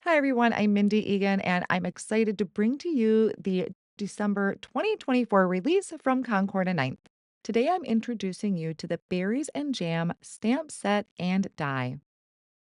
Hi, everyone. I'm Mindy Egan, and I'm excited to bring to you the December 2024 release from Concord and Ninth. Today, I'm introducing you to the Berries and Jam stamp set and die.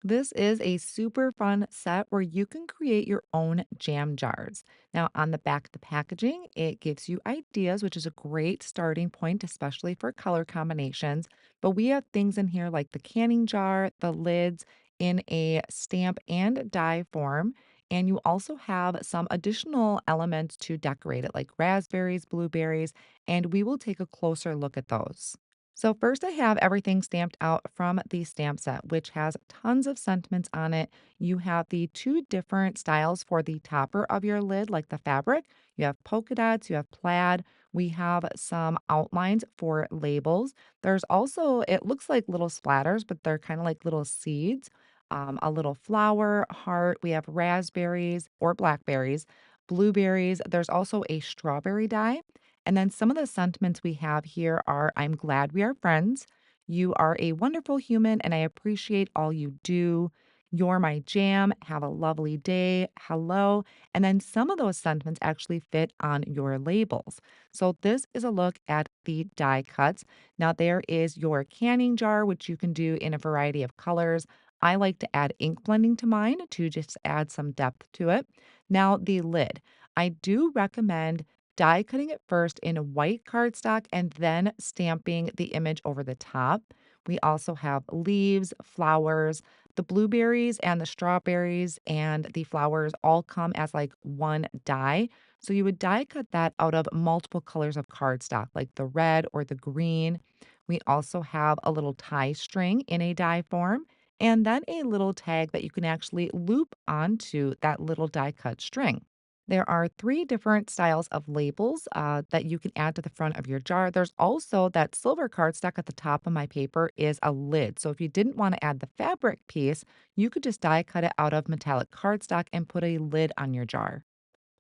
This is a super fun set where you can create your own jam jars. Now, on the back of the packaging, it gives you ideas, which is a great starting point, especially for color combinations. But we have things in here like the canning jar, the lids in a stamp and die form. And you also have some additional elements to decorate it, like raspberries, blueberries, and we will take a closer look at those. So first I have everything stamped out from the stamp set, which has tons of sentiments on it. You have the two different styles for the topper of your lid, like the fabric. You have polka dots, you have plaid. We have some outlines for labels. There's also, it looks like little splatters, but they're kind of like little seeds. A little flower, heart. We have raspberries or blackberries, blueberries. There's also a strawberry die. And then some of the sentiments we have here are I'm glad we are friends. You are a wonderful human and I appreciate all you do. You're my jam. Have a lovely day. Hello. And then some of those sentiments actually fit on your labels. So this is a look at the die cuts. Now, there is your canning jar, which you can do in a variety of colors. I like to add ink blending to mine to just add some depth to it. Now, the lid. I do recommend die cutting it first in a white cardstock and then stamping the image over the top. We also have leaves, flowers, the blueberries and the strawberries and the flowers all come as like one die. So you would die cut that out of multiple colors of cardstock, like the red or the green. We also have a little tie string in a die form, and then a little tag that you can actually loop onto that little die cut string. There are three different styles of labels that you can add to the front of your jar. There's also that silver cardstock at the top of my paper is a lid. So if you didn't want to add the fabric piece, you could just die cut it out of metallic cardstock and put a lid on your jar.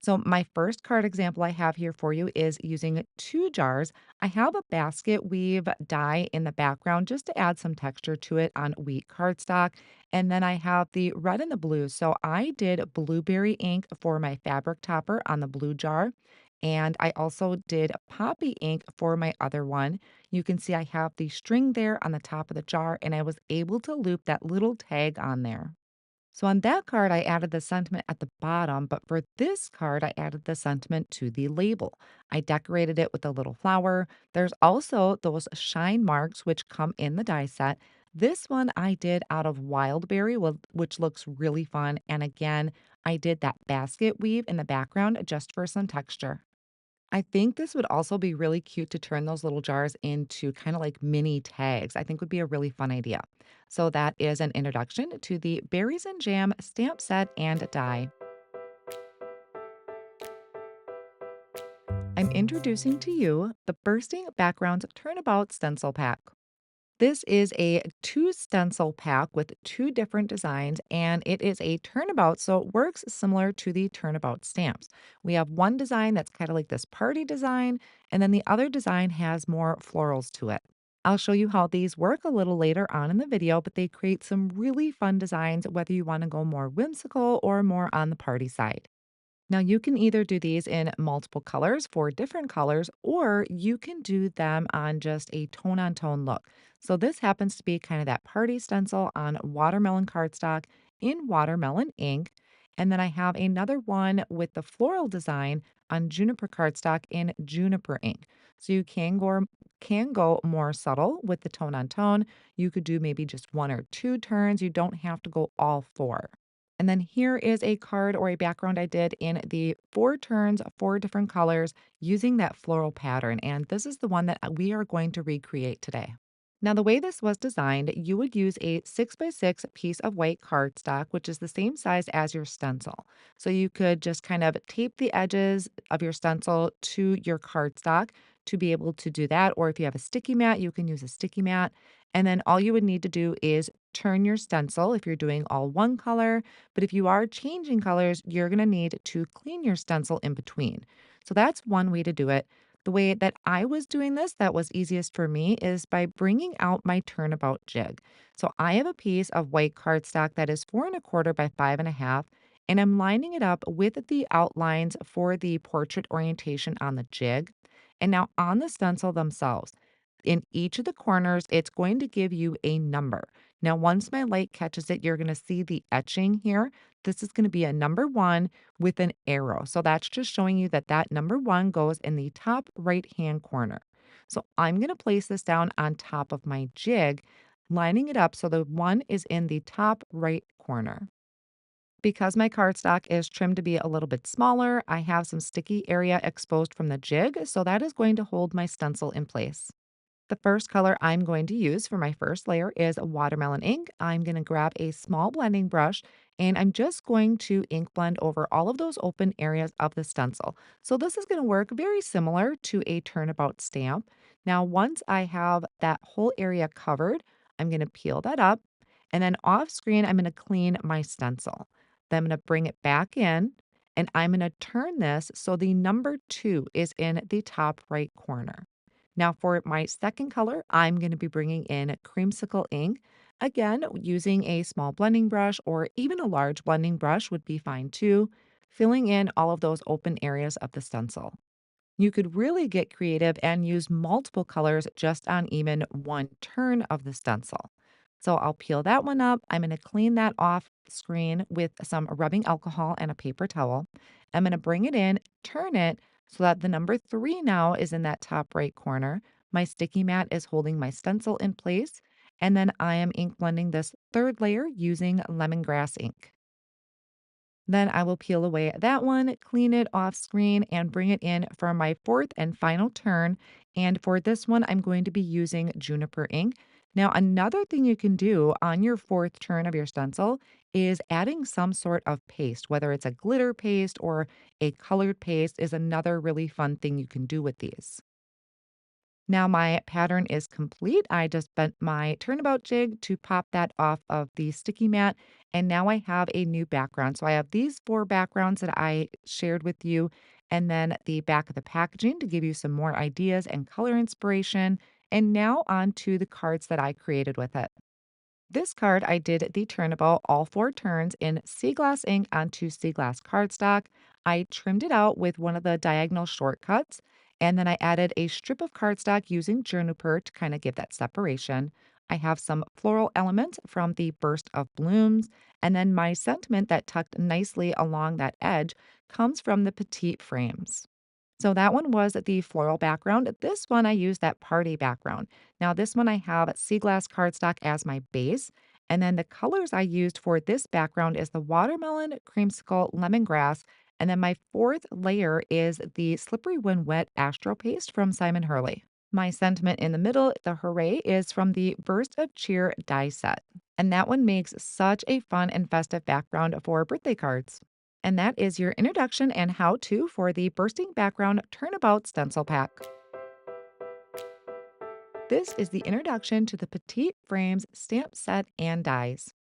So my first card example I have here for you is using two jars. I have a basket weave die in the background just to add some texture to it on wheat cardstock. And then I have the red and the blue. So I did blueberry ink for my fabric topper on the blue jar. And I also did poppy ink for my other one. You can see I have the string there on the top of the jar, and I was able to loop that little tag on there. So on that card, I added the sentiment at the bottom, but for this card, I added the sentiment to the label. I decorated it with a little flower. There's also those shine marks, which come in the die set. This one I did out of wildberry, which looks really fun. And again, I did that basket weave in the background just for some texture. I think this would also be really cute to turn those little jars into kind of like mini tags. I think would be a really fun idea. So that is an introduction to the Berries and Jam stamp set and die. I'm introducing to you the Bursting Backgrounds Turnabout Stencil Pack. This is a two stencil pack with two different designs, and it is a turnabout, so it works similar to the turnabout stamps. We have one design that's kind of like this party design, and then the other design has more florals to it. I'll show you how these work a little later on in the video, but they create some really fun designs, whether you want to go more whimsical or more on the party side. Now, you can either do these in multiple colors for different colors, or you can do them on just a tone on tone look. So, this happens to be kind of that party stencil on watermelon cardstock in watermelon ink. And then I have another one with the floral design on juniper cardstock in juniper ink. So, you can go more subtle with the tone on tone. You could do maybe just one or two turns. You don't have to go all four. And then here is a card or a background I did in the four turns, four different colors using that floral pattern. And this is the one that we are going to recreate today. Now, the way this was designed, you would use a 6x6 piece of white cardstock, which is the same size as your stencil. So you could just kind of tape the edges of your stencil to your cardstock to be able to do that. Or if you have a sticky mat, you can use a sticky mat. And then all you would need to do is turn your stencil if you're doing all one color. But if you are changing colors, you're going to need to clean your stencil in between. So that's one way to do it. The way that I was doing this that was easiest for me is by bringing out my turnabout jig. So I have a piece of white cardstock that is 4 1/4 by 5 1/2, and I'm lining it up with the outlines for the portrait orientation on the jig. And now on the stencil themselves, in each of the corners, it's going to give you a number. Now, once my light catches it, you're going to see the etching here. This is going to be a number one with an arrow. So that's just showing you that that number one goes in the top right hand corner. So I'm going to place this down on top of my jig, lining it up so the one is in the top right corner. Because my cardstock is trimmed to be a little bit smaller, I have some sticky area exposed from the jig, so that is going to hold my stencil in place. The first color I'm going to use for my first layer is watermelon ink. I'm going to grab a small blending brush and I'm just going to ink blend over all of those open areas of the stencil. So this is going to work very similar to a turnabout stamp. Now, once I have that whole area covered, I'm going to peel that up and then off screen, I'm going to clean my stencil. Then I'm going to bring it back in and I'm going to turn this so the number two is in the top right corner. Now, for my second color, I'm going to be bringing in creamsicle ink. Again, using a small blending brush or even a large blending brush would be fine too, filling in all of those open areas of the stencil. You could really get creative and use multiple colors just on even one turn of the stencil. So I'll peel that one up. I'm going to clean that off screen with some rubbing alcohol and a paper towel. I'm going to bring it in, turn it so that the number three now is in that top right corner. My sticky mat is holding my stencil in place. And then I am ink blending this third layer using lemongrass ink. Then I will peel away that one, clean it off screen, and bring it in for my fourth and final turn. And for this one, I'm going to be using juniper ink. Now, another thing you can do on your fourth turn of your stencil is adding some sort of paste, whether it's a glitter paste or a colored paste, is another really fun thing you can do with these. Now my pattern is complete. I just bent my turnabout jig to pop that off of the sticky mat. And now I have a new background. So I have these four backgrounds that I shared with you, and then the back of the packaging to give you some more ideas and color inspiration. And now on to the cards that I created with it. This card, I did the turnabout all four turns in sea glass ink onto sea glass cardstock. I trimmed it out with one of the diagonal shortcuts, and then I added a strip of cardstock using juniper to kind of give that separation. I have some floral elements from the burst of blooms, and then my sentiment that tucked nicely along that edge comes from the petite frames. So that one was the floral background. This one I used that party background. Now this one I have sea glass cardstock as my base. And then the colors I used for this background is the watermelon, creamsicle, lemongrass. And then my fourth layer is the slippery when wet astro paste from Simon Hurley. My sentiment in the middle, the hooray, is from the Burst of Cheer die set. And that one makes such a fun and festive background for birthday cards. And that is your introduction and how to for the Bursting Background Turnabout Stencil Pack. This is the introduction to the Petite Frames stamp set and dies.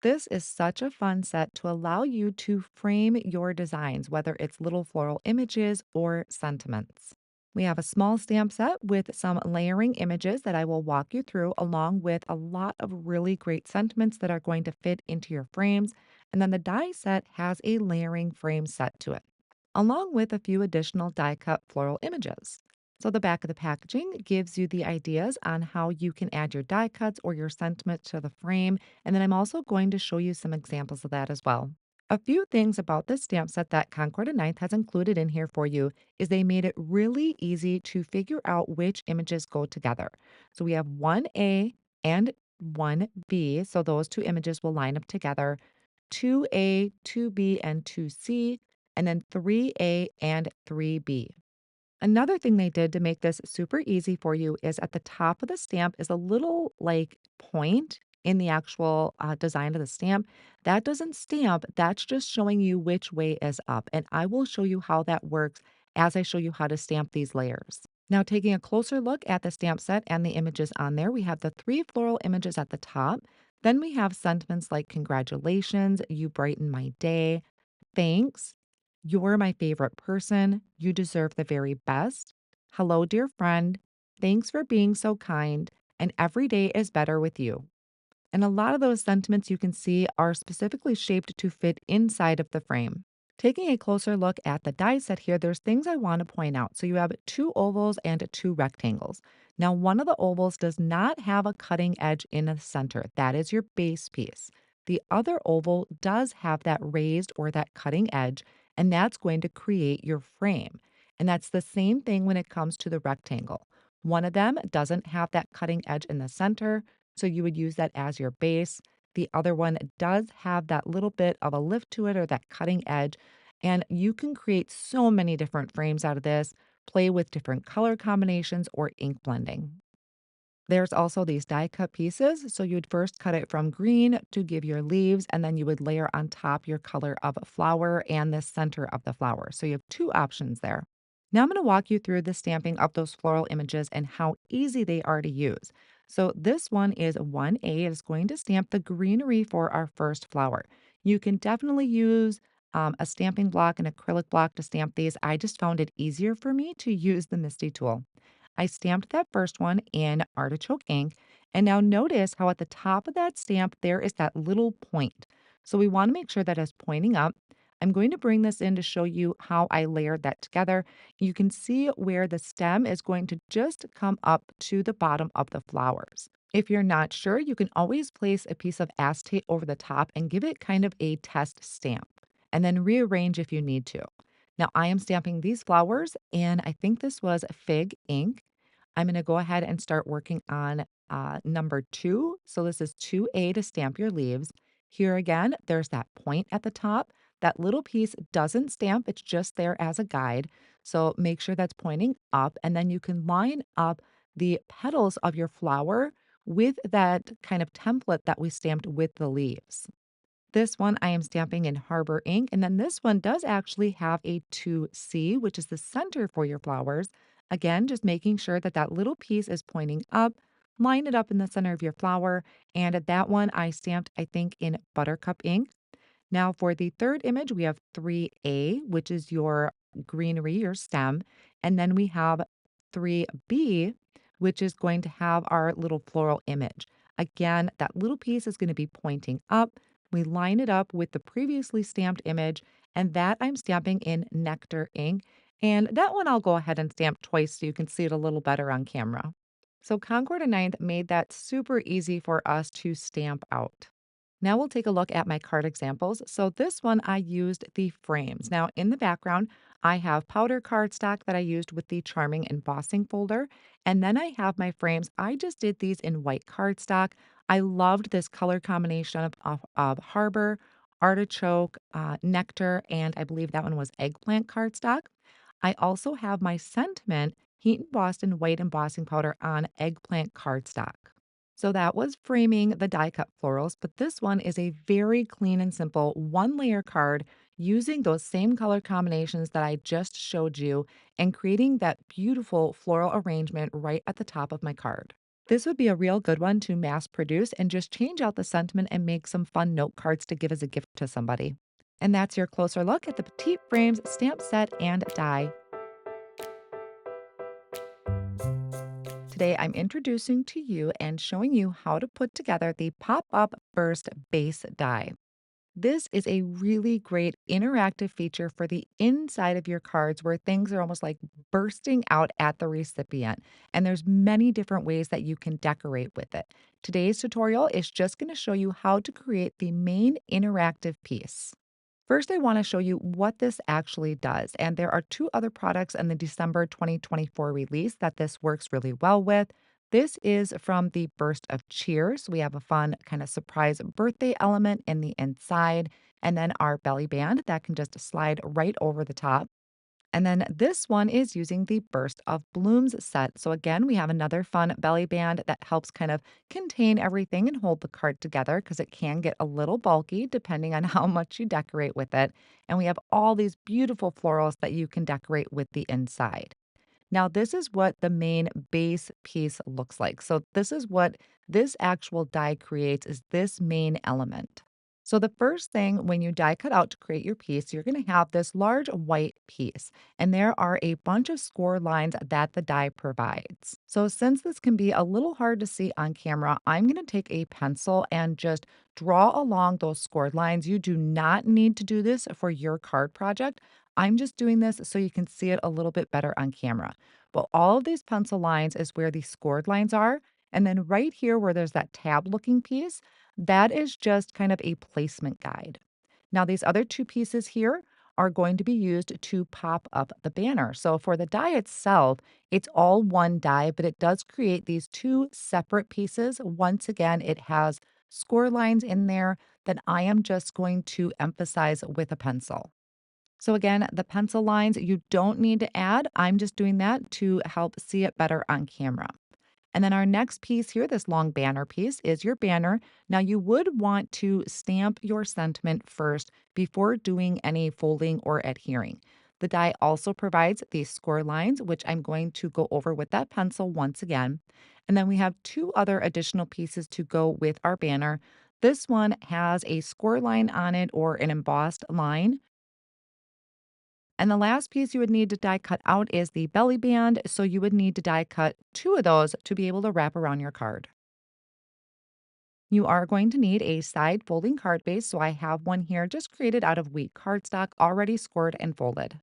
This is such a fun set to allow you to frame your designs, whether it's little floral images or sentiments. We have a small stamp set with some layering images that I will walk you through, along with a lot of really great sentiments that are going to fit into your frames. And then the die set has a layering frame set to it, along with a few additional die cut floral images. So, the back of the packaging gives you the ideas on how you can add your die cuts or your sentiment to the frame. And then I'm also going to show you some examples of that as well. A few things about this stamp set that Concord and Ninth has included in here for you is they made it really easy to figure out which images go together. So we have 1A and 1B. So those two images will line up together. 2A, 2B, and 2C, and then 3A and 3B. Another thing they did to make this super easy for you is at the top of the stamp is a little like point in the actual design of the stamp. That doesn't stamp, that's just showing you which way is up. And I will show you how that works as I show you how to stamp these layers. Now, taking a closer look at the stamp set and the images on there, we have the three floral images at the top. Then we have sentiments like congratulations, you brighten my day, thanks, you're my favorite person. You deserve the very best. Hello, dear friend. Thanks for being so kind. And every day is better with you. And a lot of those sentiments you can see are specifically shaped to fit inside of the frame. Taking a closer look at the die set here, there's things I want to point out. So you have two ovals and two rectangles. Now, one of the ovals does not have a cutting edge in the center. That is your base piece. The other oval does have that raised or that cutting edge, and that's going to create your frame. And that's the same thing when it comes to the rectangle. One of them doesn't have that cutting edge in the center, so you would use that as your base. The other one does have that little bit of a lift to it or that cutting edge. And you can create so many different frames out of this, play with different color combinations or ink blending. There's also these die cut pieces. So you'd first cut it from green to give your leaves, and then you would layer on top your color of flower and the center of the flower. So you have two options there. Now I'm going to walk you through the stamping of those floral images and how easy they are to use. So this one is 1A. It's going to stamp the greenery for our first flower. You can definitely use a stamping block, an acrylic block to stamp these. I just found it easier for me to use the Misty tool. I stamped that first one in artichoke ink. And now notice how at the top of that stamp, there is that little point. So we want to make sure that it's pointing up. I'm going to bring this in to show you how I layered that together. You can see where the stem is going to just come up to the bottom of the flowers. If you're not sure, you can always place a piece of acetate over the top and give it kind of a test stamp, and then rearrange if you need to. Now, I am stamping these flowers, and I think this was fig ink. I'm going to go ahead and start working on number two. So this is 2A to stamp your leaves. Here again, there's that point at the top. That little piece doesn't stamp, it's just there as a guide. So make sure that's pointing up, and then you can line up the petals of your flower with that kind of template that we stamped with the leaves. This one I am stamping in Harbor ink, and then this one does actually have a 2C, which is the center for your flowers. Again, just making sure that that little piece is pointing up, line it up in the center of your flower, and that one I stamped, I think, in Buttercup ink. Now, for the third image, we have 3A, which is your greenery, your stem. And then we have 3B, which is going to have our little floral image. Again, that little piece is going to be pointing up. We line it up with the previously stamped image, and that I'm stamping in Nectar ink. And that one I'll go ahead and stamp twice so you can see it a little better on camera. So Concord and Ninth made that super easy for us to stamp out. Now we'll take a look at my card examples. So this one I used the frames. Now in the background, I have powder cardstock that I used with the Charming embossing folder. And then I have my frames. I just did these in white cardstock. I loved this color combination of Harbor, artichoke, nectar, and I believe that one was eggplant cardstock. I also have my sentiment heat embossed in white embossing powder on eggplant cardstock. So that was framing the die cut florals, but this one is a very clean and simple one layer card using those same color combinations that I just showed you and creating that beautiful floral arrangement right at the top of my card. This would be a real good one to mass produce and just change out the sentiment and make some fun note cards to give as a gift to somebody. And that's your closer look at the Petite Frames stamp set and die. Today, I'm introducing to you and showing you how to put together the pop-up burst base die. This is a really great interactive feature for the inside of your cards where things are almost like bursting out at the recipient. And there's many different ways that you can decorate with it. Today's tutorial is just going to show you how to create the main interactive piece. First, I want to show you what this actually does. And there are two other products in the December 2024 release that this works really well with. This is from the Burst of Cheers. We have a fun kind of surprise birthday element in the inside, and then our belly band that can just slide right over the top. And then this one is using the Burst of Blooms set. So again, we have another fun belly band that helps kind of contain everything and hold the card together because it can get a little bulky depending on how much you decorate with it. And we have all these beautiful florals that you can decorate with the inside. Now, this is what the main base piece looks like. So this is what this actual die creates is this main element. So the first thing when you die cut out to create your piece, you're going to have this large white piece, and there are a bunch of score lines that the die provides. So since this can be a little hard to see on camera, I'm going to take a pencil and just draw along those scored lines. You do not need to do this for your card project. I'm just doing this so you can see it a little bit better on camera. But all of these pencil lines is where the scored lines are. And then right here where there's that tab looking piece, that is just kind of a placement guide. Now, these other two pieces here are going to be used to pop up the banner. So for the die itself, it's all one die, but it does create these two separate pieces. Once again, it has score lines in there that I am just going to emphasize with a pencil. So again, the pencil lines you don't need to add. I'm just doing that to help see it better on camera. And then our next piece here, this long banner piece, is your banner. Now, you would want to stamp your sentiment first before doing any folding or adhering. The die also provides these score lines, which I'm going to go over with that pencil once again. And then we have two other additional pieces to go with our banner. This one has a score line on it or an embossed line. And the last piece you would need to die cut out is the belly band. So you would need to die cut two of those to be able to wrap around your card. You are going to need a side folding card base. So I have one here just created out of wheat cardstock, already scored and folded.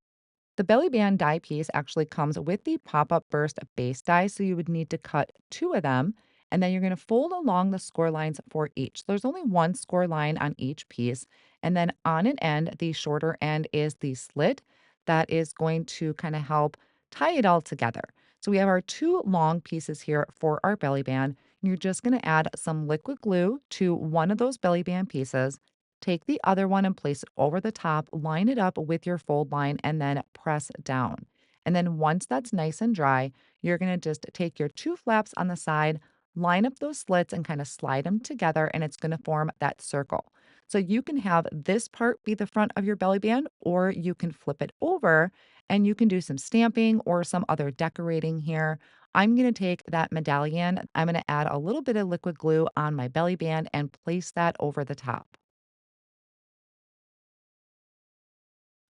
The belly band die piece actually comes with the pop-up burst base die, so you would need to cut two of them, and then you're going to fold along the score lines for each. There's only one score line on each piece, and then on an end, the shorter end is the slit that is going to kind of help tie it all together. So we have our two long pieces here for our belly band. You're just going to add some liquid glue to one of those belly band pieces. Take the other one and place it over the top, line it up with your fold line, and then press down. And then once that's nice and dry, you're going to just take your two flaps on the side, line up those slits, and kind of slide them together, and it's going to form that circle. So you can have this part be the front of your belly band, or you can flip it over and you can do some stamping or some other decorating here. I'm going to take that medallion, I'm going to add a little bit of liquid glue on my belly band and place that over the top.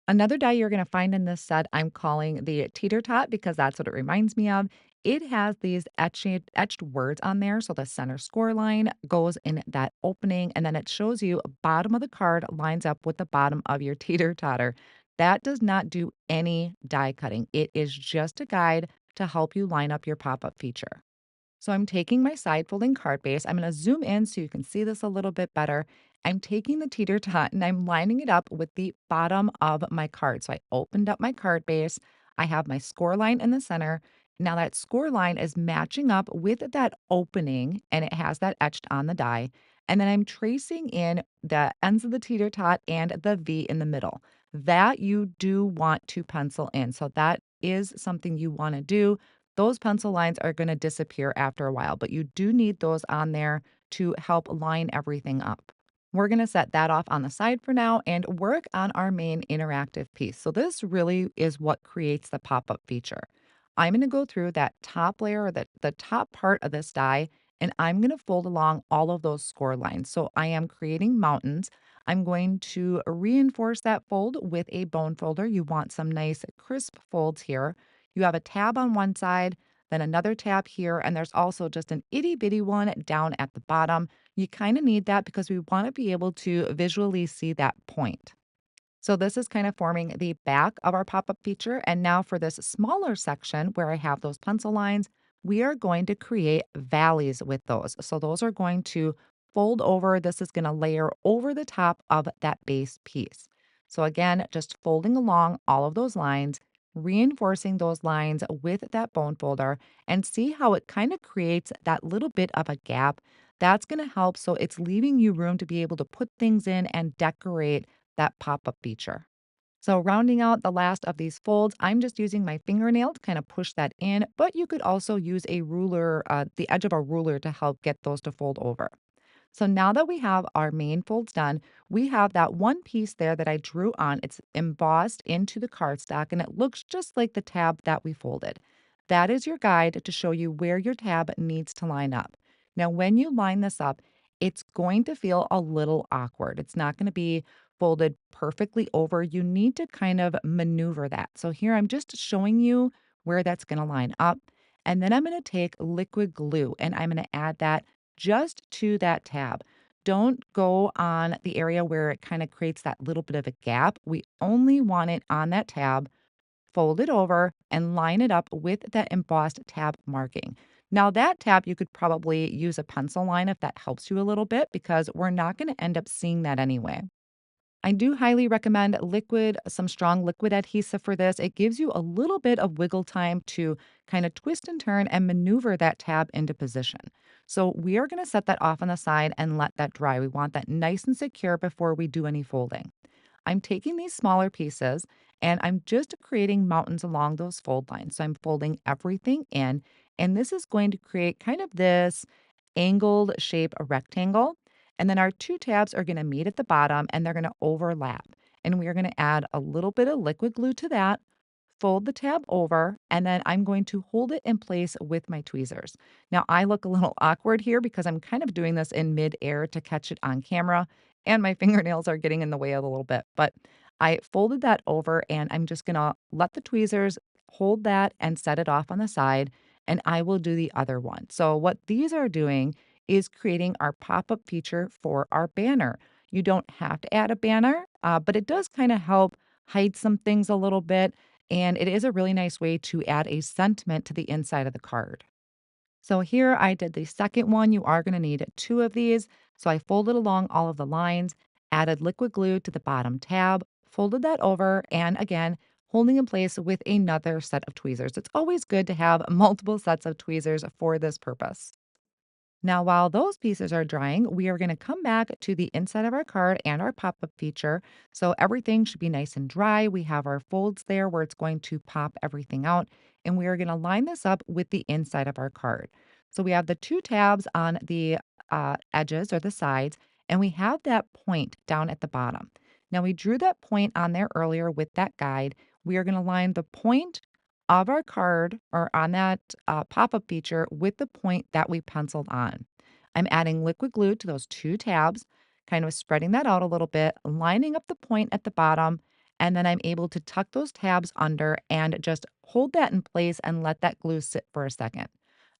Another die you're going to find in this set, I'm calling the teeter tot because that's what it reminds me of. It has these etched words on there. So the center score line goes in that opening, and then it shows you bottom of the card lines up with the bottom of your teeter totter. That does not do any die cutting. It is just a guide to help you line up your pop up feature. So I'm taking my side folding card base. I'm going to zoom in so you can see this a little bit better. I'm taking the teeter tot and I'm lining it up with the bottom of my card. So I opened up my card base. I have my score line in the center. Now that score line is matching up with that opening and it has that etched on the die. And then I'm tracing in the ends of the teeter tot and the V in the middle. That you do want to pencil in. So that is something you want to do. Those pencil lines are going to disappear after a while, but you do need those on there to help line everything up. We're going to set that off on the side for now and work on our main interactive piece. So this really is what creates the pop-up feature. I'm going to go through that top layer, the top part of this die, and I'm going to fold along all of those score lines. So I am creating mountains. I'm going to reinforce that fold with a bone folder. You want some nice crisp folds here. You have a tab on one side, then another tab here, and there's also just an itty bitty one down at the bottom. You kind of need that because we want to be able to visually see that point. So this is kind of forming the back of our pop-up feature. And now for this smaller section where I have those pencil lines, we are going to create valleys with those. So those are going to fold over. This is going to layer over the top of that base piece. So again, just folding along all of those lines, reinforcing those lines with that bone folder, and see how it kind of creates that little bit of a gap. That's going to help. So it's leaving you room to be able to put things in and decorate that pop-up feature. So rounding out the last of these folds, I'm just using my fingernail to kind of push that in, but you could also use a ruler, the edge of a ruler to help get those to fold over. So now that we have our main folds done, we have that one piece there that I drew on. It's embossed into the cardstock and it looks just like the tab that we folded. That is your guide to show you where your tab needs to line up. Now, when you line this up, it's going to feel a little awkward. It's not going to be folded perfectly over. You need to kind of maneuver that. So here I'm just showing you where that's going to line up. And then I'm going to take liquid glue and I'm going to add that just to that tab. Don't go on the area where it kind of creates that little bit of a gap. We only want it on that tab. Fold it over and line it up with that embossed tab marking. Now, that tab, you could probably use a pencil line if that helps you a little bit because we're not going to end up seeing that anyway. I do highly recommend some strong liquid adhesive for this. It gives you a little bit of wiggle time to kind of twist and turn and maneuver that tab into position. So we are going to set that off on the side and let that dry. We want that nice and secure before we do any folding. I'm taking these smaller pieces and I'm just creating mountains along those fold lines. So I'm folding everything in, and this is going to create kind of this angled shape, a rectangle. And then our two tabs are going to meet at the bottom and they're going to overlap. And we are going to add a little bit of liquid glue to that, fold the tab over, and then I'm going to hold it in place with my tweezers. Now, I look a little awkward here because I'm kind of doing this in midair to catch it on camera, and my fingernails are getting in the way a little bit. But I folded that over, and I'm just going to let the tweezers hold that and set it off on the side, and I will do the other one. So, what these are doing is creating our pop up feature for our banner. You don't have to add a banner, but it does kind of help hide some things a little bit, and it is a really nice way to add a sentiment to the inside of the card. So here I did the second one. You are going to need two of these. So I folded along all of the lines, added liquid glue to the bottom tab, folded that over, and again, holding in place with another set of tweezers. It's always good to have multiple sets of tweezers for this purpose. Now, while those pieces are drying, we are going to come back to the inside of our card and our pop up feature. So everything should be nice and dry. We have our folds there where it's going to pop everything out. And we are going to line this up with the inside of our card. So we have the two tabs on the edges or the sides, and we have that point down at the bottom. Now, we drew that point on there earlier with that guide. We are going to line the point of our card or on that pop-up feature with the point that we penciled on. I'm adding liquid glue to those two tabs, kind of spreading that out a little bit, lining up the point at the bottom, and then I'm able to tuck those tabs under and just hold that in place and let that glue sit for a second.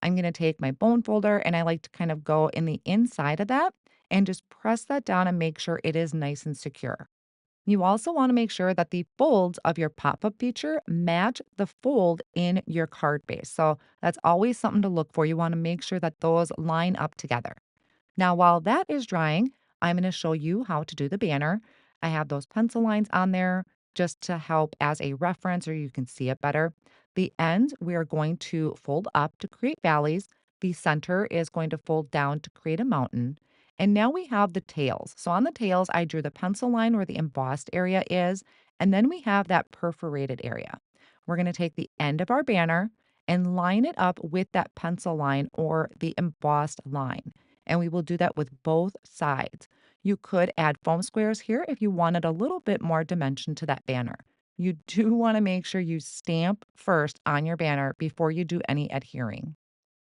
I'm going to take my bone folder and I like to kind of go in the inside of that and just press that down and make sure it is nice and secure. You also want to make sure that the folds of your pop up feature match the fold in your card base. So that's always something to look for. You want to make sure that those line up together. Now, while that is drying, I'm going to show you how to do the banner. I have those pencil lines on there just to help as a reference or you can see it better. The ends we are going to fold up to create valleys. The center is going to fold down to create a mountain. And now we have the tails. So on the tails, I drew the pencil line where the embossed area is, and then we have that perforated area. We're going to take the end of our banner and line it up with that pencil line or the embossed line. And we will do that with both sides. You could add foam squares here if you wanted a little bit more dimension to that banner. You do want to make sure you stamp first on your banner before you do any adhering.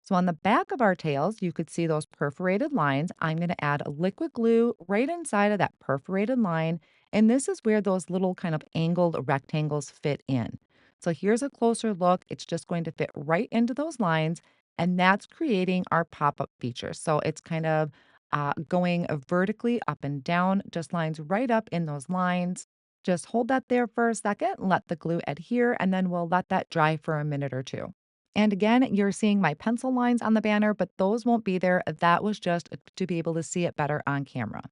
So on the back of our tails, you could see those perforated lines. I'm going to add a liquid glue right inside of that perforated line. And this is where those little kind of angled rectangles fit in. So here's a closer look. It's just going to fit right into those lines. And that's creating our pop-up feature. So it's kind of going vertically up and down, just lines right up in those lines. Just hold that there for a second, let the glue adhere, and then we'll let that dry for a minute or two. And again, you're seeing my pencil lines on the banner, but those won't be there. That was just to be able to see it better on camera.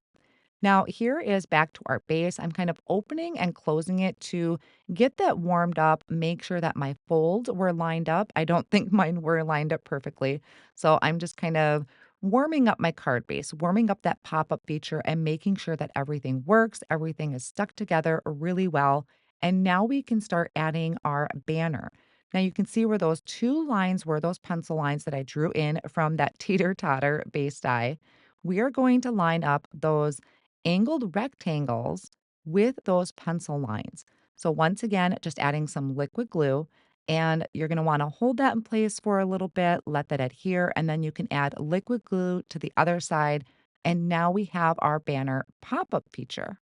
Now, here is back to our base. I'm kind of opening and closing it to get that warmed up, make sure that my folds were lined up. I don't think mine were lined up perfectly. So I'm just kind of warming up my card base, warming up that pop up feature, and making sure that everything works, everything is stuck together really well. And now we can start adding our banner. Now you can see where those two lines were, those pencil lines that I drew in from that teeter totter base die. We are going to line up those angled rectangles with those pencil lines. So once again, just adding some liquid glue, and you're going to want to hold that in place for a little bit, let that adhere, and then you can add liquid glue to the other side And now we have our banner pop-up feature.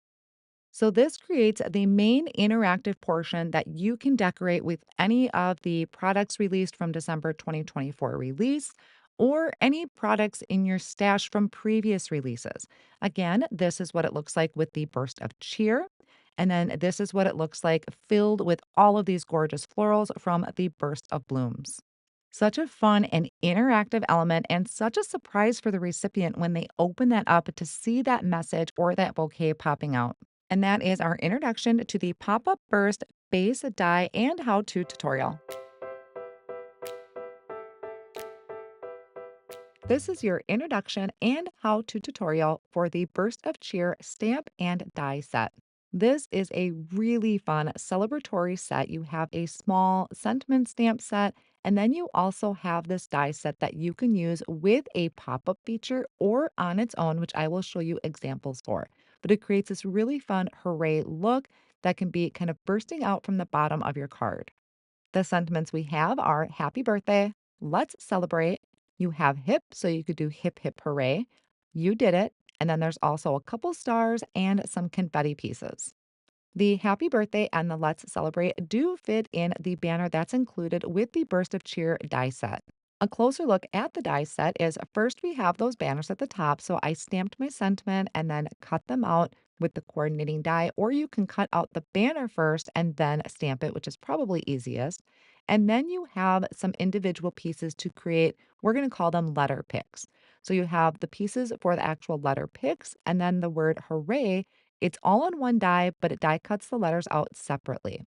So this creates the main interactive portion that you can decorate with any of the products released from December 2024 release or any products in your stash from previous releases. Again, this is what it looks like with the burst of cheer. And then this is what it looks like filled with all of these gorgeous florals from the burst of blooms. Such a fun and interactive element, and such a surprise for the recipient when they open that up to see that message or that bouquet popping out. And that is our introduction to the pop up burst base die and how to tutorial. This is your introduction and how to tutorial for the Burst of Cheer stamp and die set. This is a really fun celebratory set. You have a small sentiment stamp set, and then you also have this die set that you can use with a pop up feature or on its own, which I will show you examples for. But it creates this really fun hooray look that can be kind of bursting out from the bottom of your card. The sentiments we have are happy birthday, let's celebrate. You have hip, so you could do hip, hip, hooray. You did it. And then there's also a couple stars and some confetti pieces. The happy birthday and the let's celebrate do fit in the banner that's included with the Burst of Cheer die set. A closer look at the die set is first we have those banners at the top. So I stamped my sentiment and then cut them out with the coordinating die, or you can cut out the banner first and then stamp it, which is probably easiest. And then you have some individual pieces to create, we're going to call them letter picks. So you have the pieces for the actual letter picks and then the word hooray. It's all on one die, but it die cuts the letters out separately.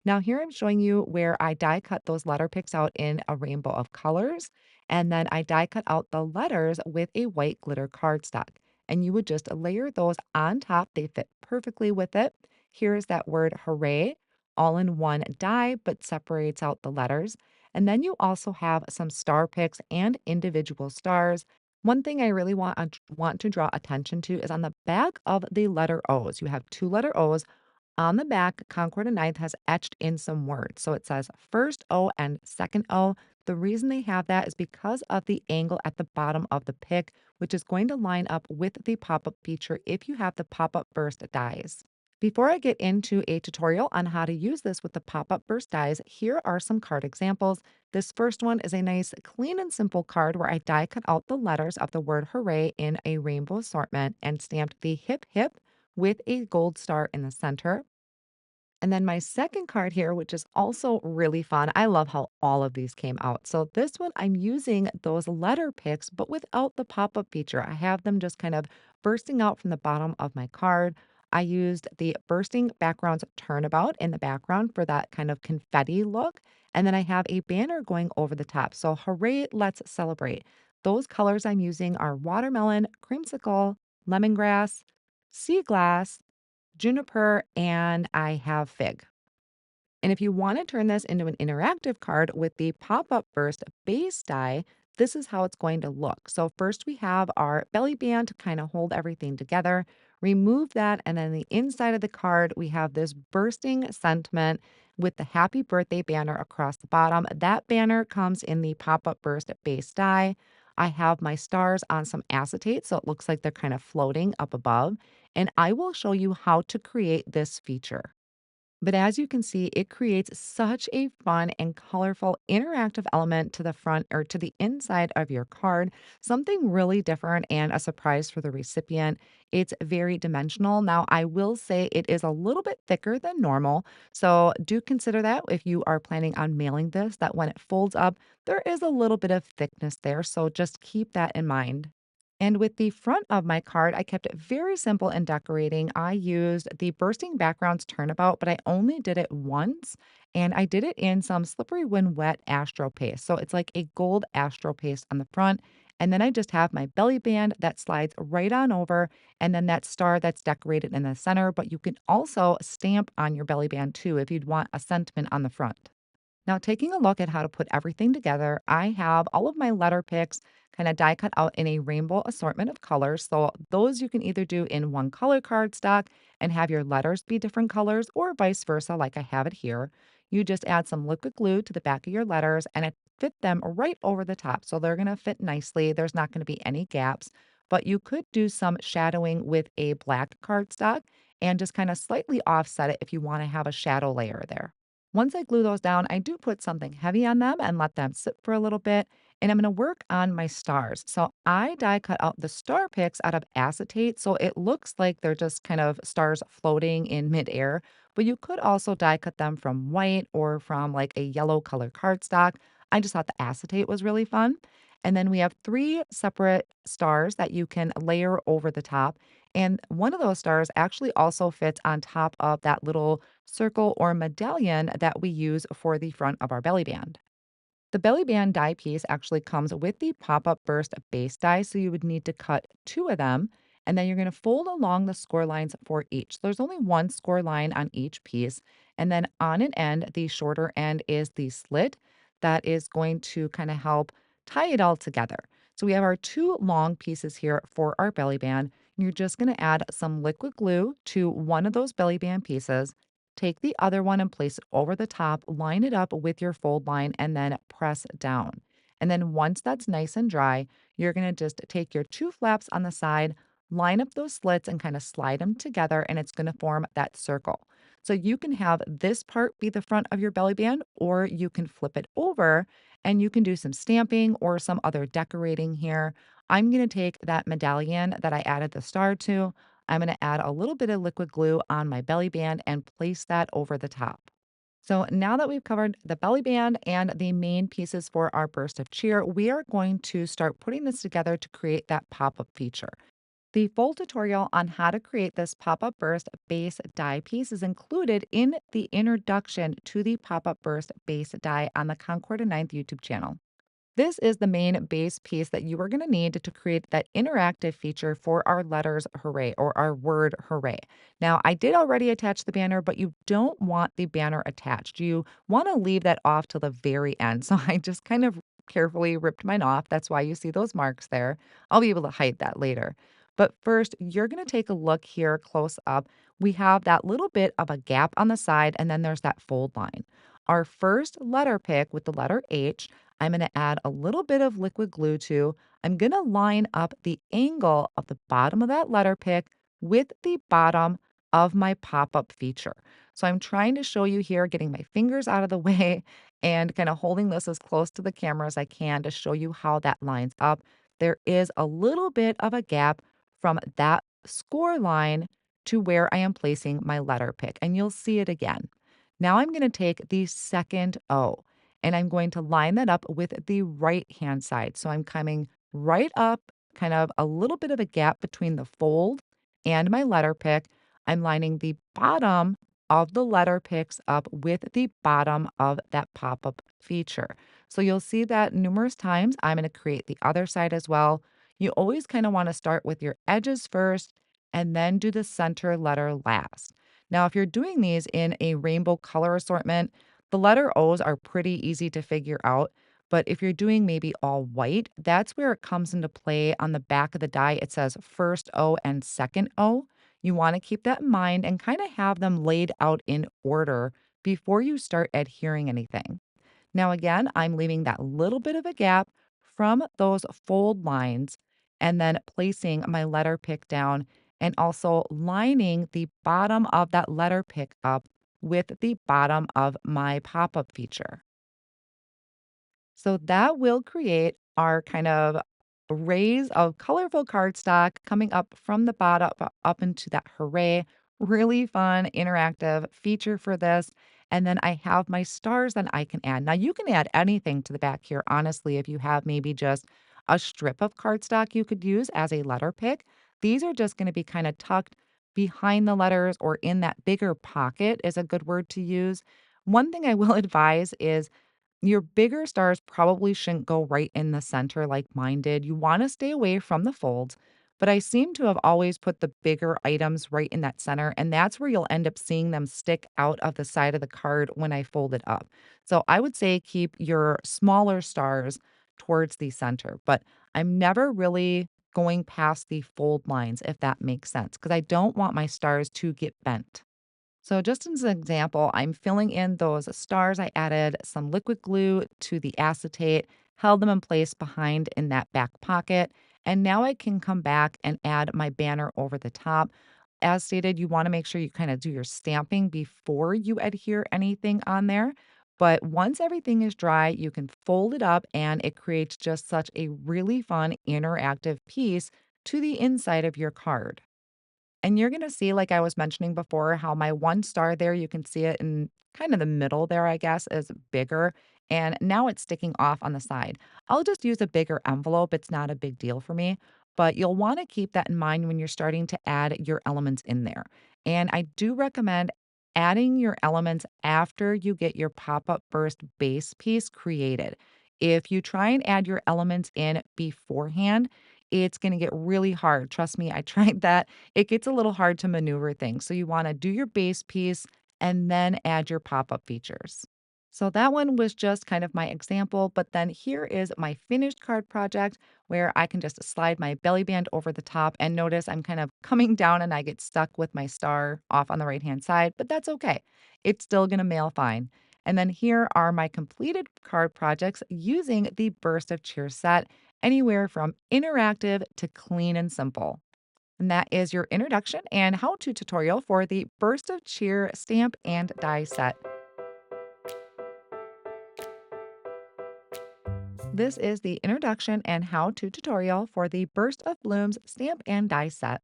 Now, here I'm showing you where I die cut those letter picks out in a rainbow of colors, and then I die cut out the letters with a white glitter cardstock. And you would just layer those on top. They fit perfectly with it. Here's that word hooray, all in one die, but separates out the letters. And then you also have some star picks and individual stars. One thing I really want to draw attention to is on the back of the letter O's. You have two letter O's on the back. Concord and Ninth has etched in some words. So it says first O and second O. The reason they have that is because of the angle at the bottom of the pick, which is going to line up with the pop-up feature if you have the pop-up burst dies. Before I get into a tutorial on how to use this with the pop-up burst dies, here are some card examples. This first one is a nice, clean and simple card where I die cut out the letters of the word hooray in a rainbow assortment and stamped the hip hip with a gold star in the center. And then my second card here, which is also really fun. I love how all of these came out. So this one, I'm using those letter picks, but without the pop-up feature. I have them just kind of bursting out from the bottom of my card. I used the bursting backgrounds turnabout in the background for that kind of confetti look. And then I have a banner going over the top. So hooray, let's celebrate. Those colors I'm using are watermelon, creamsicle, lemongrass, sea glass, juniper, and I have fig. And if you want to turn this into an interactive card with the pop-up burst base die, this is how it's going to look. So first we have our belly band to kind of hold everything together. Remove that, and then the inside of the card, we have this bursting sentiment with the happy birthday banner across the bottom. That banner comes in the pop-up burst base die. I have my stars on some acetate, so it looks like they're kind of floating up above. And I will show you how to create this feature. But as you can see, it creates such a fun and colorful interactive element to the front or to the inside of your card, something really different and a surprise for the recipient. It's very dimensional. Now, I will say it is a little bit thicker than normal. So do consider that if you are planning on mailing this, that when it folds up, there is a little bit of thickness there. So just keep that in mind. And with the front of my card, I kept it very simple in decorating. I used the bursting backgrounds turnabout, but I only did it once. And I did it in some slippery when wet astro paste. So it's like a gold astro paste on the front. And then I just have my belly band that slides right on over. And then that star that's decorated in the center. But you can also stamp on your belly band too if you'd want a sentiment on the front. Now, taking a look at how to put everything together, I have all of my letter picks kind of die cut out in a rainbow assortment of colors. So, those you can either do in one color cardstock and have your letters be different colors, or vice versa, like I have it here. You just add some liquid glue to the back of your letters and it fit them right over the top. So, they're going to fit nicely. There's not going to be any gaps. but you could do some shadowing with a black cardstock and just kind of slightly offset it if you want to have a shadow layer there. Once I glue those down, I do put something heavy on them and let them sit for a little bit. And I'm going to work on my stars. So I die cut out the star picks out of acetate. So it looks like they're just kind of stars floating in midair. But you could also die cut them from white or from like a yellow color cardstock. I just thought the acetate was really fun. And then we have three separate stars that you can layer over the top. And one of those stars actually also fits on top of that little circle or medallion that we use for the front of our belly band. The belly band die piece actually comes with the pop-up burst base die, so you would need to cut two of them, and then you're going to fold along the score lines for each. So there's only one score line on each piece, and then on an end, the shorter end is the slit that is going to kind of help tie it all together. So we have our two long pieces here for our belly band. You're just going to add some liquid glue to one of those belly band pieces. Take the other one and place it over the top, line it up with your fold line, and then press down. And then once that's nice and dry, you're going to just take your two flaps on the side, line up those slits, and kind of slide them together, and it's going to form that circle. So you can have this part be the front of your belly band, or you can flip it over and you can do some stamping or some other decorating here. I'm going to take that medallion that I added the star to. I'm going to add a little bit of liquid glue on my belly band and place that over the top. So now that we've covered the belly band and the main pieces for our burst of cheer, we are going to start putting this together to create that pop-up feature. The full tutorial on how to create this pop-up burst base die piece is included in the introduction to the pop-up burst base die on the Concord and Ninth YouTube channel. This is the main base piece that you are going to need to create that interactive feature for our letters hooray or our word hooray. Now, I did already attach the banner, but you don't want the banner attached. You want to leave that off till the very end. So I just kind of carefully ripped mine off. That's why you see those marks there. I'll be able to hide that later. But first, you're going to take a look here close up. We have that little bit of a gap on the side, and then there's that fold line. Our first letter pick with the letter H, I'm going to add a little bit of liquid glue to. I'm going to line up the angle of the bottom of that letter pick with the bottom of my pop-up feature. So I'm trying to show you here, getting my fingers out of the way and kind of holding this as close to the camera as I can to show you how that lines up. There is a little bit of a gap from that score line to where I am placing my letter pick, and you'll see it again. Now I'm going to take the second O and I'm going to line that up with the right hand side. So I'm coming right up, kind of a little bit of a gap between the fold and my letter pick. I'm lining the bottom of the letter picks up with the bottom of that pop up feature. So you'll see that numerous times. I'm going to create the other side as well. You always kind of want to start with your edges first and then do the center letter last. Now, if you're doing these in a rainbow color assortment, the letter O's are pretty easy to figure out. But if you're doing maybe all white, that's where it comes into play. On the back of the die, it says first O and second O. You want to keep that in mind and kind of have them laid out in order before you start adhering anything. Now, again, I'm leaving that little bit of a gap from those fold lines and then placing my letter pick down and also lining the bottom of that letter pick up with the bottom of my pop-up feature. So that will create our kind of rays of colorful cardstock coming up from the bottom up into that hooray. Really fun, interactive feature for this. And then I have my stars that I can add. Now, you can add anything to the back here, honestly, if you have maybe just a strip of cardstock you could use as a letter pick. These are just going to be kind of tucked behind the letters or in that bigger pocket, is a good word to use. One thing I will advise is your bigger stars probably shouldn't go right in the center like mine did. You want to stay away from the folds, but I seem to have always put the bigger items right in that center, and that's where you'll end up seeing them stick out of the side of the card when I fold it up. So I would say keep your smaller stars towards the center, but I'm never really going past the fold lines, if that makes sense, because I don't want my stars to get bent. So just as an example, I'm filling in those stars. I added some liquid glue to the acetate, held them in place behind in that back pocket, And now I can come back and add my banner over the top. As stated, you want to make sure you kind of do your stamping before you adhere anything on there. But once everything is dry, you can fold it up and it creates just such a really fun interactive piece to the inside of your card. And you're gonna see, like I was mentioning before, how my 1 star there, you can see it in kind of the middle there, I guess, is bigger, and now it's sticking off on the side. I'll just use a bigger envelope, it's not a big deal for me, but you'll wanna keep that in mind when you're starting to add your elements in there. And I do recommend adding your elements after you get your pop-up burst base piece created. If you try and add your elements in beforehand, it's gonna get really hard. Trust me, I tried that. It gets a little hard to maneuver things. So you want to do your base piece and then add your pop-up features. So that one was just kind of my example, but then here is my finished card project where I can just slide my belly band over the top and notice I'm kind of coming down and I get stuck with my star off on the right-hand side, but that's okay. It's still going to mail fine. And then here are my completed card projects using the Burst of Cheer set, anywhere from interactive to clean and simple. And that is your introduction and how to tutorial for the Burst of Cheer stamp and die set. This is the introduction and how to tutorial for the Burst of Blooms stamp and die set.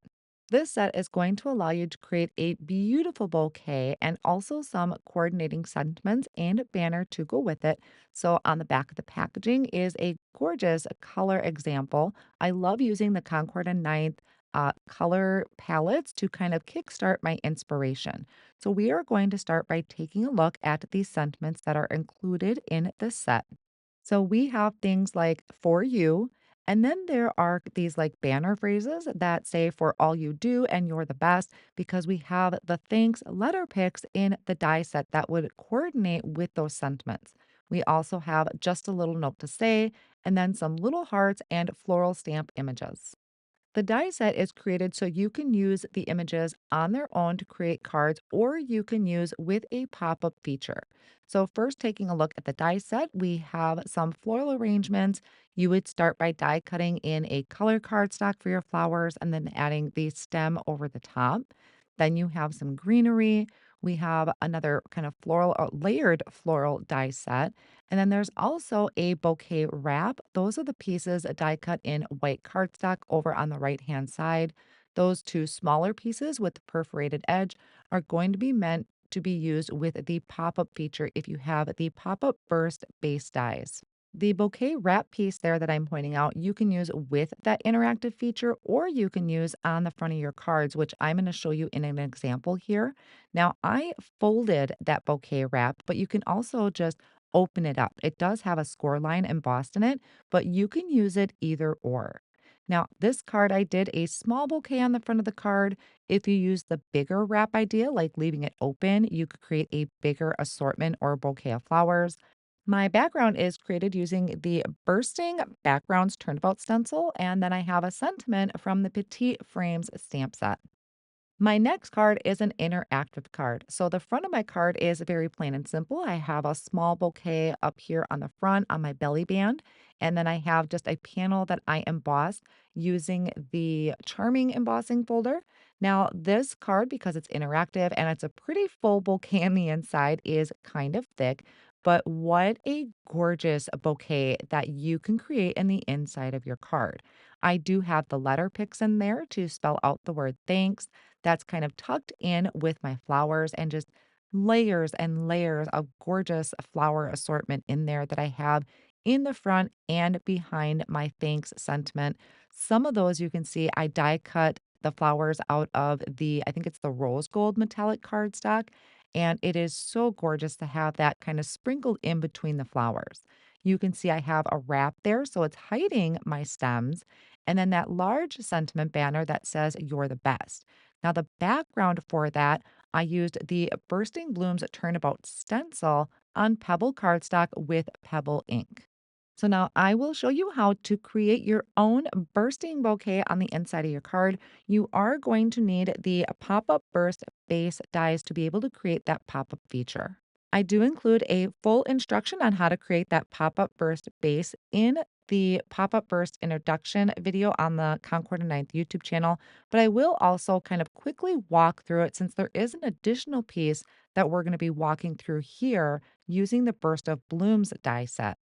This set is going to allow you to create a beautiful bouquet and also some coordinating sentiments and banner to go with it. So, on the back of the packaging is a gorgeous color example. I love using the Concord and Ninth color palettes to kind of kickstart my inspiration. So, we are going to start by taking a look at the sentiments that are included in this set. So we have things like "for you," and then there are these like banner phrases that say "for all you do" and "you're the best," because we have the thanks letter picks in the die set that would coordinate with those sentiments. We also have "just a little note to say," and then some little hearts and floral stamp images. The die set is created so you can use the images on their own to create cards, or you can use with a pop up feature. So, first, taking a look at the die set, we have some floral arrangements. You would start by die cutting in a color cardstock for your flowers and then adding the stem over the top. Then you have some greenery. We have another kind of floral, layered floral die set. And then there's also a bouquet wrap. Those are the pieces die cut in white cardstock over on the right hand side. Those two smaller pieces with the perforated edge are going to be meant to be used with the pop up feature if you have the pop up burst base dies. The bouquet wrap piece there that I'm pointing out, you can use with that interactive feature or you can use on the front of your cards, which I'm going to show you in an example here. Now, I folded that bouquet wrap, but you can also just open it up. It does have a score line embossed in it, but you can use it either or. Now, this card, I did a small bouquet on the front of the card. If you use the bigger wrap idea, like leaving it open, you could create a bigger assortment or bouquet of flowers. My background is created using the Bursting Backgrounds Turnabout stencil, and then I have a sentiment from the Petite Frames stamp set. My next card is an interactive card. So the front of my card is very plain and simple. I have a small bouquet up here on the front on my belly band. And then I have just a panel that I emboss using the Charming embossing folder. Now, this card, because it's interactive and it's a pretty full bouquet on the inside, is kind of thick. But what a gorgeous bouquet that you can create in the inside of your card. I do have the letter picks in there to spell out the word thanks. That's kind of tucked in with my flowers and just layers and layers of gorgeous flower assortment in there that I have in the front and behind my thanks sentiment. Some of those you can see I die cut the flowers out of I think it's the rose gold metallic cardstock. And it is so gorgeous to have that kind of sprinkled in between the flowers. You can see I have a wrap there, so it's hiding my stems. And then that large sentiment banner that says, "You're the best." Now, the background for that, I used the Bursting Blooms Turnabout stencil on Pebble cardstock with Pebble ink. So now I will show you how to create your own bursting bouquet on the inside of your card. You are going to need the pop-up burst base dies to be able to create that pop-up feature. I do include a full instruction on how to create that pop-up burst base in the pop-up burst introduction video on the Concord and Ninth YouTube channel, but I will also kind of quickly walk through it since there is an additional piece that we're going to be walking through here using the Burst of Blooms die set.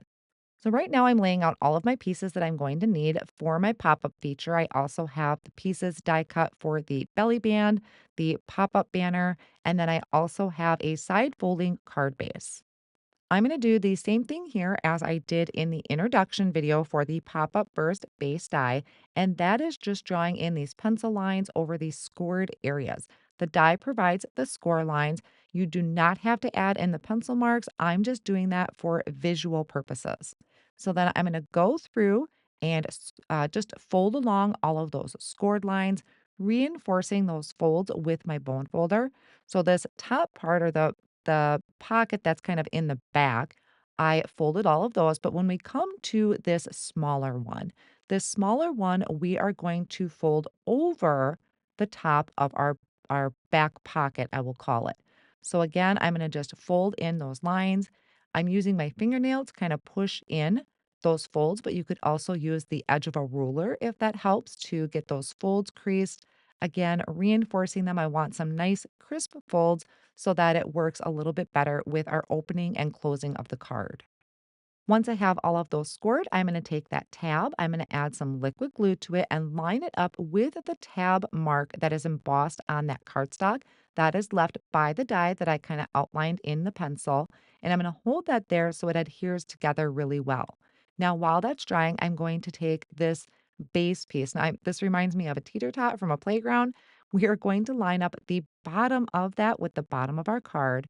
So right now I'm laying out all of my pieces that I'm going to need for my pop-up feature. I also have the pieces die cut for the belly band, the pop-up banner, and then I also have a side folding card base. I'm going to do the same thing here as I did in the introduction video for the pop-up burst base die, and that is just drawing in these pencil lines over these scored areas. The die provides the score lines. You do not have to add in the pencil marks. I'm just doing that for visual purposes. So then I'm going to go through and just fold along all of those scored lines, reinforcing those folds with my bone folder. So this top part or the pocket that's kind of in the back, I folded all of those. But when we come to this smaller one, we are going to fold over the top of our back pocket, I will call it. So again, I'm going to just fold in those lines. I'm using my fingernail to kind of push in those folds, but you could also use the edge of a ruler if that helps to get those folds creased. Again, reinforcing them. I want some nice crisp folds so that it works a little bit better with our opening and closing of the card. Once I have all of those scored, I'm going to take that tab, I'm going to add some liquid glue to it and line it up with the tab mark that is embossed on that cardstock that is left by the die that I kind of outlined in the pencil. And I'm going to hold that there so it adheres together really well. Now, while that's drying, I'm going to take this base piece. Now, this reminds me of a teeter tot from a playground. We are going to line up the bottom of that with the bottom of our card.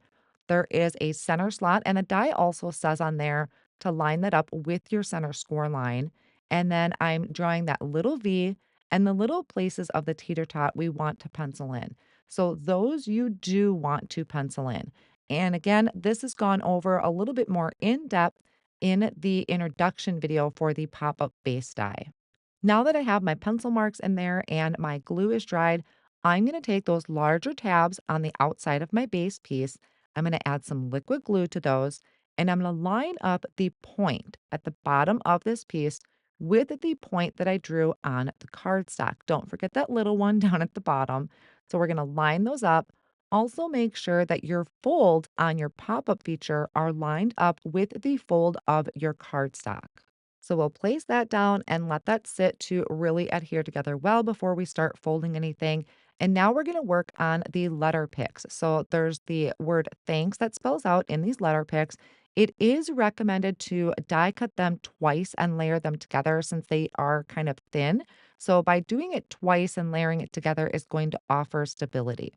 There is a center slot, and the die also says on there to line that up with your center score line. And then I'm drawing that little V and the little places of the teeter tot we want to pencil in. So those you do want to pencil in. And again, this has gone over a little bit more in depth in the introduction video for the pop-up base die. Now that I have my pencil marks in there and my glue is dried, I'm going to take those larger tabs on the outside of my base piece. I'm going to add some liquid glue to those, and I'm going to line up the point at the bottom of this piece with the point that I drew on the cardstock. Don't forget that little one down at the bottom. So we're going to line those up. Also, make sure that your folds on your pop-up feature are lined up with the fold of your cardstock. So we'll place that down and let that sit to really adhere together well before we start folding anything. And now we're going to work on the letter picks. So there's the word thanks that spells out in these letter picks. It is recommended to die cut them twice and layer them together since they are kind of thin. So by doing it twice and layering it together is going to offer stability.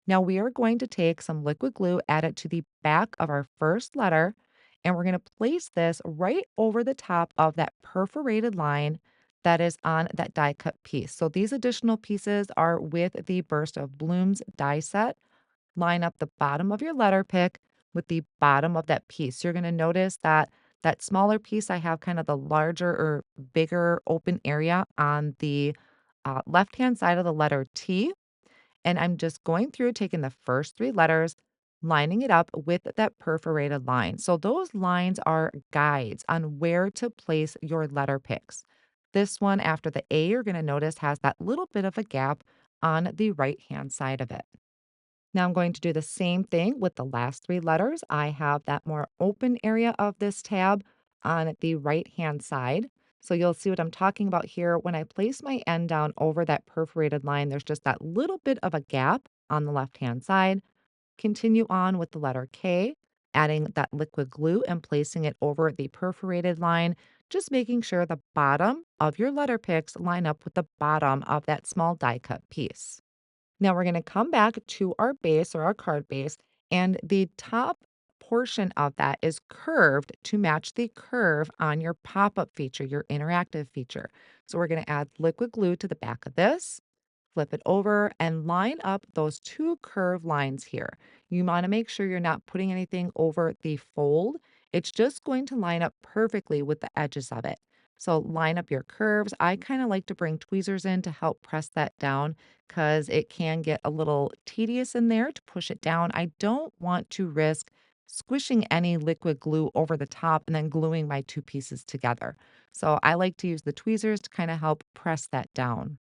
Now we are going to take some liquid glue, add it to the back of our first letter, and we're going to place this right over the top of that perforated line that is on that die cut piece. So these additional pieces are with the Burst of Blooms die set. Line up the bottom of your letter pick with the bottom of that piece. You're going to notice that that smaller piece, I have kind of the larger or bigger open area on the left-hand side of the letter T, and I'm just going through taking the first three letters, lining it up with that perforated line. So those lines are guides on where to place your letter picks. This one after the A, you're going to notice has that little bit of a gap on the right hand side of it. Now I'm going to do the same thing with the last three letters. I have that more open area of this tab on the right hand side. So you'll see what I'm talking about here. When I place my end down over that perforated line, there's just that little bit of a gap on the left hand side. Continue on with the letter K, adding that liquid glue and placing it over the perforated line, just making sure the bottom of your letter picks line up with the bottom of that small die cut piece. Now we're going to come back to our base or our card base, and the top portion of that is curved to match the curve on your pop-up feature, your interactive feature. So we're going to add liquid glue to the back of this, flip it over, and line up those two curved lines here. You want to make sure you're not putting anything over the fold. It's just going to line up perfectly with the edges of it. So line up your curves. I kind of like to bring tweezers in to help press that down because it can get a little tedious in there to push it down. I don't want to risk squishing any liquid glue over the top and then gluing my two pieces together. So I like to use the tweezers to kind of help press that down.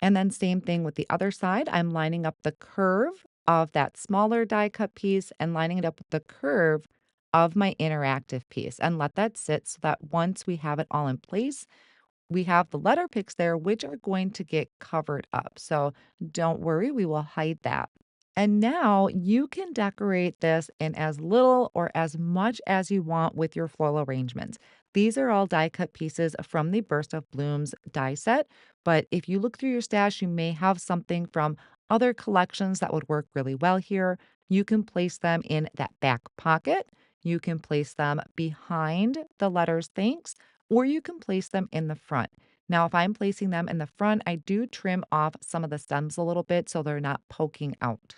And then same thing with the other side. I'm lining up the curve of that smaller die cut piece and lining it up with the curve of my interactive piece and let that sit so that once we have it all in place, we have the letter picks there, which are going to get covered up. So don't worry, we will hide that. And now you can decorate this in as little or as much as you want with your floral arrangements. These are all die cut pieces from the Burst of Blooms die set. But if you look through your stash, you may have something from other collections that would work really well here. You can place them in that back pocket. You can place them behind the letters thanks, or you can place them in the front. Now, if I'm placing them in the front, I do trim off some of the stems a little bit so they're not poking out.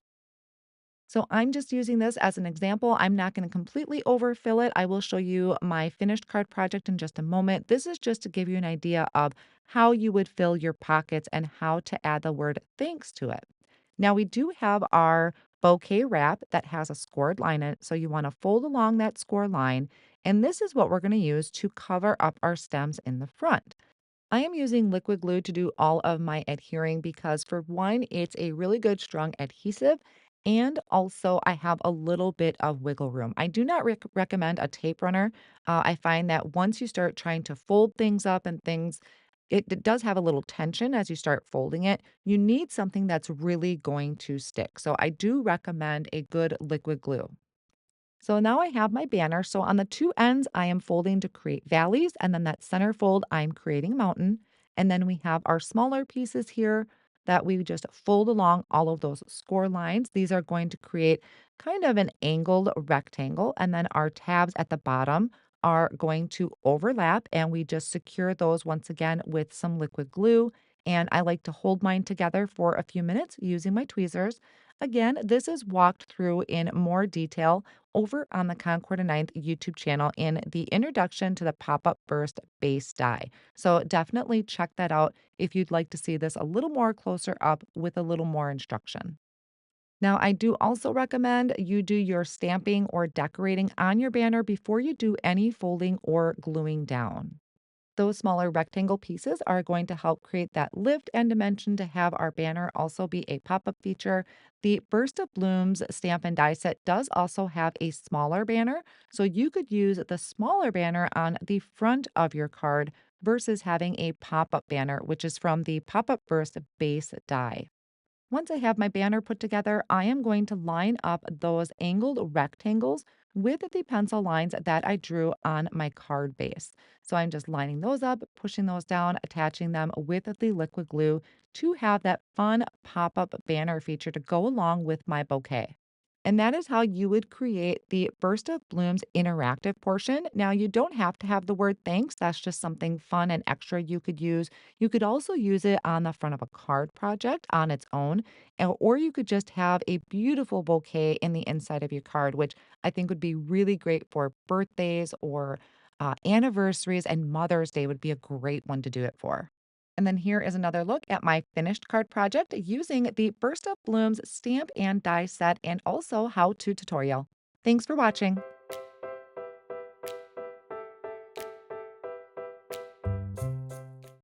So I'm just using this as an example. I'm not going to completely overfill it. I will show you my finished card project in just a moment. This is just to give you an idea of how you would fill your pockets and how to add the word thanks to it. Now we do have our bouquet wrap that has a scored line in it. So you want to fold along that score line. And this is what we're going to use to cover up our stems in the front. I am using liquid glue to do all of my adhering because, for one, it's a really good strong adhesive. And also, I have a little bit of wiggle room. I do not recommend a tape runner. I find that once you start trying to fold things up and things, it does have a little tension as you start folding it. You need something that's really going to stick. So, I do recommend a good liquid glue. So now I have my banner. So on the two ends, I am folding to create valleys. And then that center fold, I'm creating mountain. And then we have our smaller pieces here that we just fold along all of those score lines. These are going to create kind of an angled rectangle. And then our tabs at the bottom are going to overlap. And we just secure those once again with some liquid glue. And I like to hold mine together for a few minutes using my tweezers. Again, this is walked through in more detail over on the Concord and Ninth YouTube channel in the introduction to the pop-up burst base die. So definitely check that out if you'd like to see this a little more closer up with a little more instruction. Now, I do also recommend you do your stamping or decorating on your banner before you do any folding or gluing down. Those smaller rectangle pieces are going to help create that lift and dimension to have our banner also be a pop up feature. The Burst of Blooms stamp and die set does also have a smaller banner, so you could use the smaller banner on the front of your card versus having a pop up banner, which is from the Pop Up Burst base die. Once I have my banner put together, I am going to line up those angled rectangles with the pencil lines that I drew on my card base. So I'm just lining those up, pushing those down, attaching them with the liquid glue to have that fun pop-up banner feature to go along with my bouquet. And that is how you would create the Burst of Blooms interactive portion. Now, you don't have to have the word thanks. That's just something fun and extra you could use. You could also use it on the front of a card project on its own, or you could just have a beautiful bouquet in the inside of your card, which I think would be really great for birthdays or anniversaries, and Mother's Day would be a great one to do it for. And then here is another look at my finished card project using the Burst of Blooms stamp and die set and also how to tutorial. Thanks for watching.